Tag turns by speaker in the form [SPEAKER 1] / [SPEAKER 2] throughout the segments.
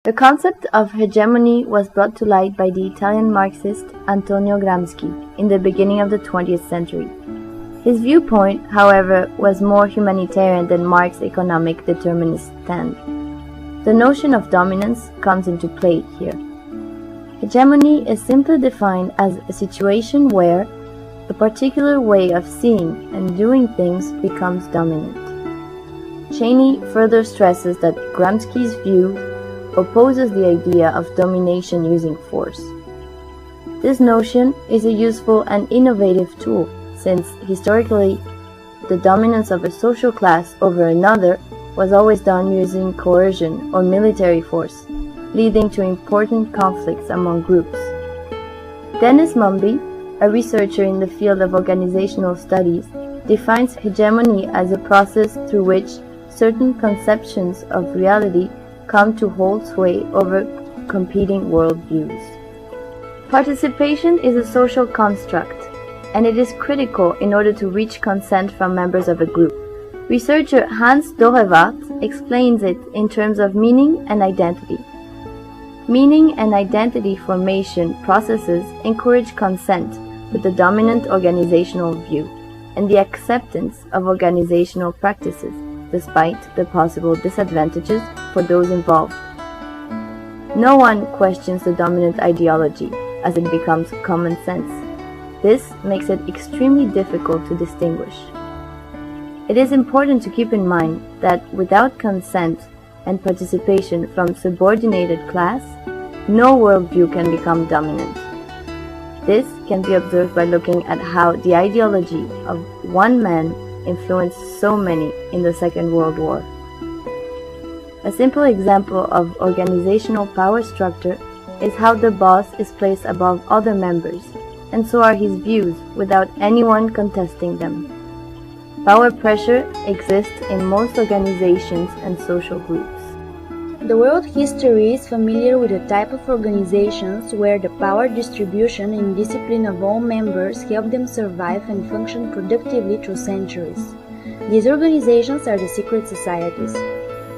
[SPEAKER 1] The concept of hegemony was brought to light by the Italian Marxist Antonio Gramsci in the beginning of the 20th century. His viewpoint, however, was more humanitarian than Marx's economic determinist stand. The notion of dominance comes into play here. Hegemony is simply defined as a situation where a particular way of seeing and doing things becomes dominant. Cheney further stresses that Gramsci's view opposes the idea of domination using force. This notion is a useful and innovative tool, since historically the dominance of a social class over another was always done using coercion or military force, leading to important conflicts among groups. Dennis Mumby, a researcher in the field of organizational studies, defines hegemony as a process through which certain conceptions of reality come to hold sway over competing worldviews. Participation is a social construct, and it is critical in order to reach consent from members of a group. Researcher Hans Dorewart explains it in terms of meaning and identity. Meaning and identity formation processes encourage consent with the dominant organizational view and the acceptance of organizational practices, despite the possible disadvantages for those involved. No one questions the dominant ideology as it becomes common sense. This makes it extremely difficult to distinguish. It is important to keep in mind that without consent and participation from subordinated class, no worldview can become dominant. This can be observed by looking at how the ideology of one man influenced so many in the Second World War. A simple example of organizational power structure is how the boss is placed above other members, and so are his views without anyone contesting them. Power pressure exists in most organizations and social groups.
[SPEAKER 2] The world history is familiar with a type of organizations where the power distribution and discipline of all members help them survive and function productively through centuries. These organizations are the secret societies.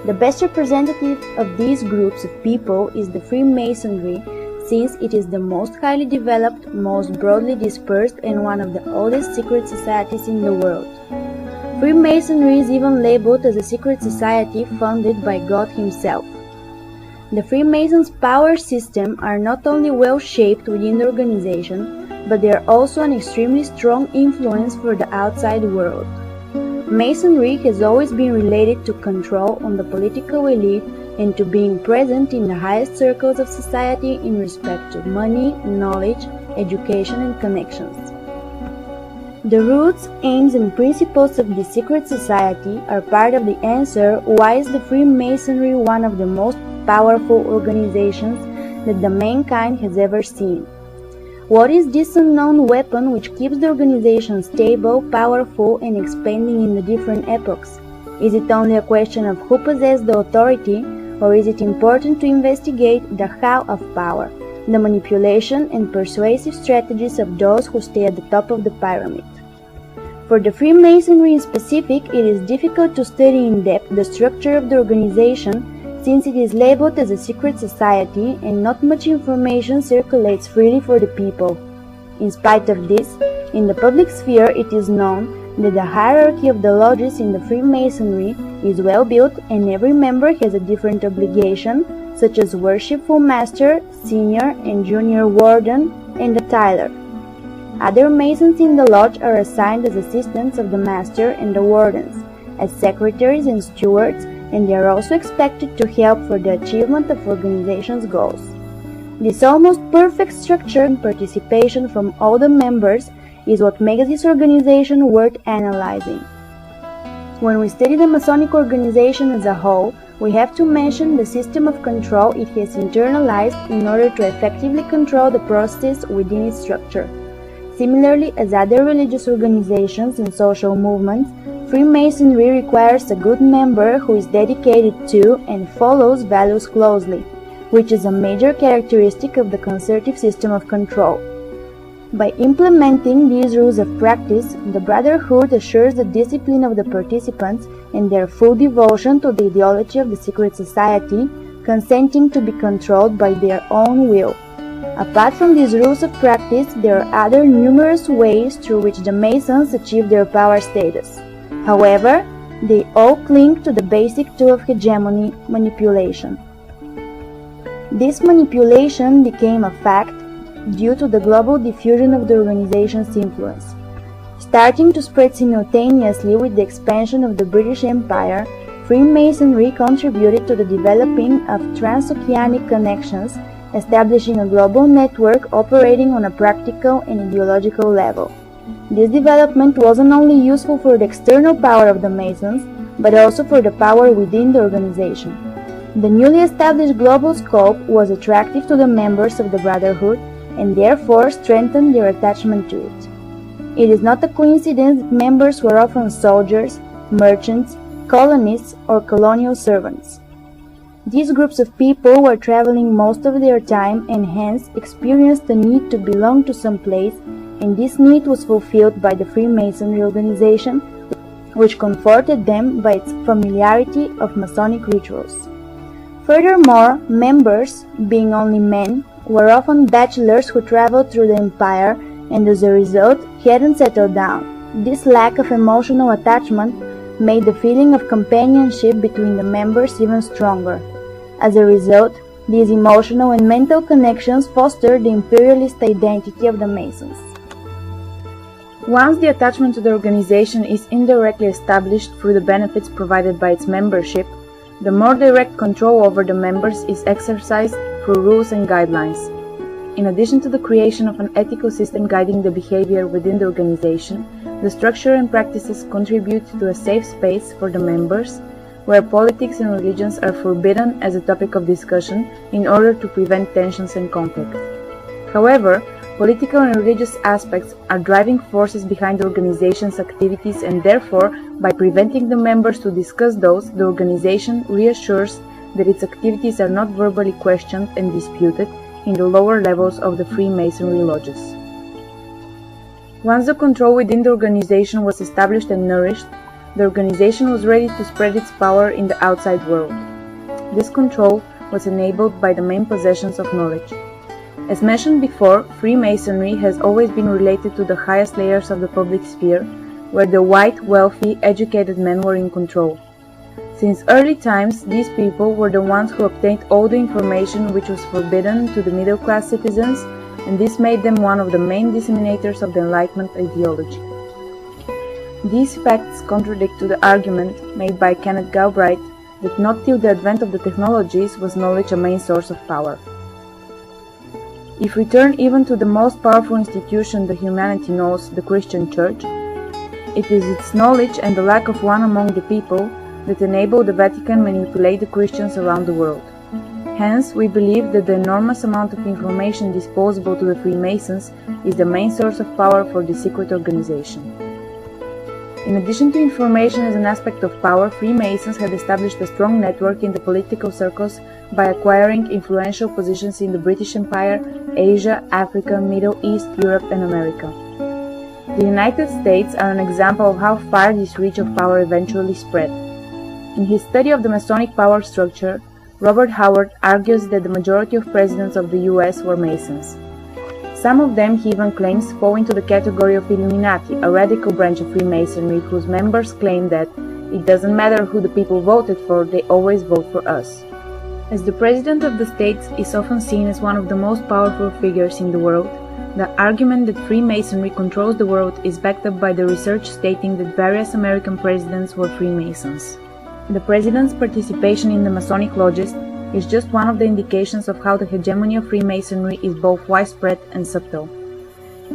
[SPEAKER 2] The best representative of these groups of people is the Freemasonry, since it is the most highly developed, most broadly dispersed, and one of the oldest secret societies in the world. Freemasonry is even labeled as a secret society founded by God himself. The Freemasons' power system are not only well shaped within the organization, but they are also an extremely strong influence for the outside world. Masonry has always been related to control on the political elite and to being present in the highest circles of society in respect to money, knowledge, education, and connections. The roots, aims, and principles of the secret society are part of the answer why is the Freemasonry one of the most powerful organizations that the mankind has ever seen. What is this unknown weapon which keeps the organization stable, powerful, and expanding in the different epochs? Is it only a question of who possesses the authority, or is it important to investigate the how of power, the manipulation and persuasive strategies of those who stay at the top of the pyramid? For the Freemasonry in specific, it is difficult to study in depth the structure of the organization, since it is labeled as a secret society and not much information circulates freely for the people. In spite of this, in the public sphere it is known that the hierarchy of the lodges in the Freemasonry is well built and every member has a different obligation, such as worshipful master, senior and junior warden, and the titler. Other Masons in the lodge are assigned as assistants of the master and the wardens, as secretaries and stewards, and they are also expected to help for the achievement of organization's goals. This almost perfect structure and participation from all the members is what makes this organization worth analyzing. When we study the Masonic organization as a whole, we have to mention the system of control it has internalized in order to effectively control the processes within its structure. Similarly, as other religious organizations and social movements, Freemasonry requires a good member who is dedicated to and follows values closely, which is a major characteristic of the conservative system of control. By implementing these rules of practice, the Brotherhood assures the discipline of the participants and their full devotion to the ideology of the secret society, consenting to be controlled by their own will. Apart from these rules of practice, there are other numerous ways through which the Masons achieve their power status. However, they all cling to the basic tool of hegemony, manipulation. This manipulation became a fact due to the global diffusion of the organization's influence. Starting to spread simultaneously with the expansion of the British Empire, Freemasonry contributed to the developing of transoceanic connections, establishing a global network operating on a practical and ideological level. This development wasn't only useful for the external power of the Masons, but also for the power within the organization. The newly established global scope was attractive to the members of the Brotherhood and therefore strengthened their attachment to it. It is not a coincidence that members were often soldiers, merchants, colonists, or colonial servants. These groups of people were traveling most of their time and hence experienced the need to belong to some place, and this need was fulfilled by the Freemasonry organization, which comforted them by its familiarity of Masonic rituals. Furthermore, members, being only men, were often bachelors who traveled through the empire and as a result hadn't settled down. This lack of emotional attachment made the feeling of companionship between the members even stronger. As a result, these emotional and mental connections fostered the imperialist identity of the Masons.
[SPEAKER 3] Once the attachment to the organization is indirectly established through the benefits provided by its membership, the more direct control over the members is exercised through rules and guidelines. In addition to the creation of an ethical system guiding the behavior within the organization, the structure and practices contribute to a safe space for the members, where politics and religions are forbidden as a topic of discussion in order to prevent tensions and conflict. However, political and religious aspects are driving forces behind the organization's activities, and therefore, by preventing the members to discuss those, the organization reassures that its activities are not verbally questioned and disputed in the lower levels of the Freemasonry lodges. Once the control within the organization was established and nourished, the organization was ready to spread its power in the outside world. This control was enabled by the main possessions of knowledge. As mentioned before, Freemasonry has always been related to the highest layers of the public sphere, where the white, wealthy, educated men were in control. Since early times, these people were the ones who obtained all the information which was forbidden to the middle-class citizens, and this made them one of the main disseminators of the Enlightenment ideology. These facts contradict to the argument made by Kenneth Galbraith that not till the advent of the technologies was knowledge a main source of power. If we turn even to the most powerful institution that humanity knows, the Christian Church, it is its knowledge and the lack of one among the people that enable the Vatican manipulate the Christians around the world. Hence, we believe that the enormous amount of information disposable to the Freemasons is the main source of power for this secret organization. In addition to information as an aspect of power, Freemasons had established a strong network in the political circles by acquiring influential positions in the British Empire, Asia, Africa, Middle East, Europe, and America. The United States are an example of how far this reach of power eventually spread. In his study of the Masonic power structure, Robert Howard argues that the majority of presidents of the US were Masons. Some of them, he even claims, fall into the category of Illuminati, a radical branch of Freemasonry whose members claim that it doesn't matter who the people voted for, they always vote for us. As the President of the States is often seen as one of the most powerful figures in the world, the argument that Freemasonry controls the world is backed up by the research stating that various American presidents were Freemasons. The President's participation in the Masonic lodges is just one of the indications of how the hegemony of Freemasonry is both widespread and subtle.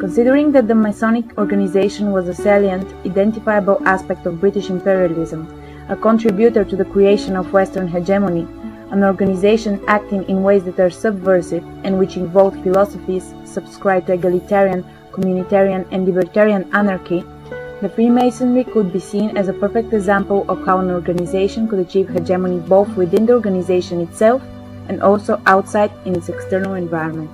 [SPEAKER 3] Considering that the Masonic organization was a salient, identifiable aspect of British imperialism, a contributor to the creation of Western hegemony, an organization acting in ways that are subversive and which involve philosophies subscribed to egalitarian, communitarian, and libertarian anarchy, the Freemasonry could be seen as a perfect example of how an organization could achieve hegemony both within the organization itself and also outside in its external environment.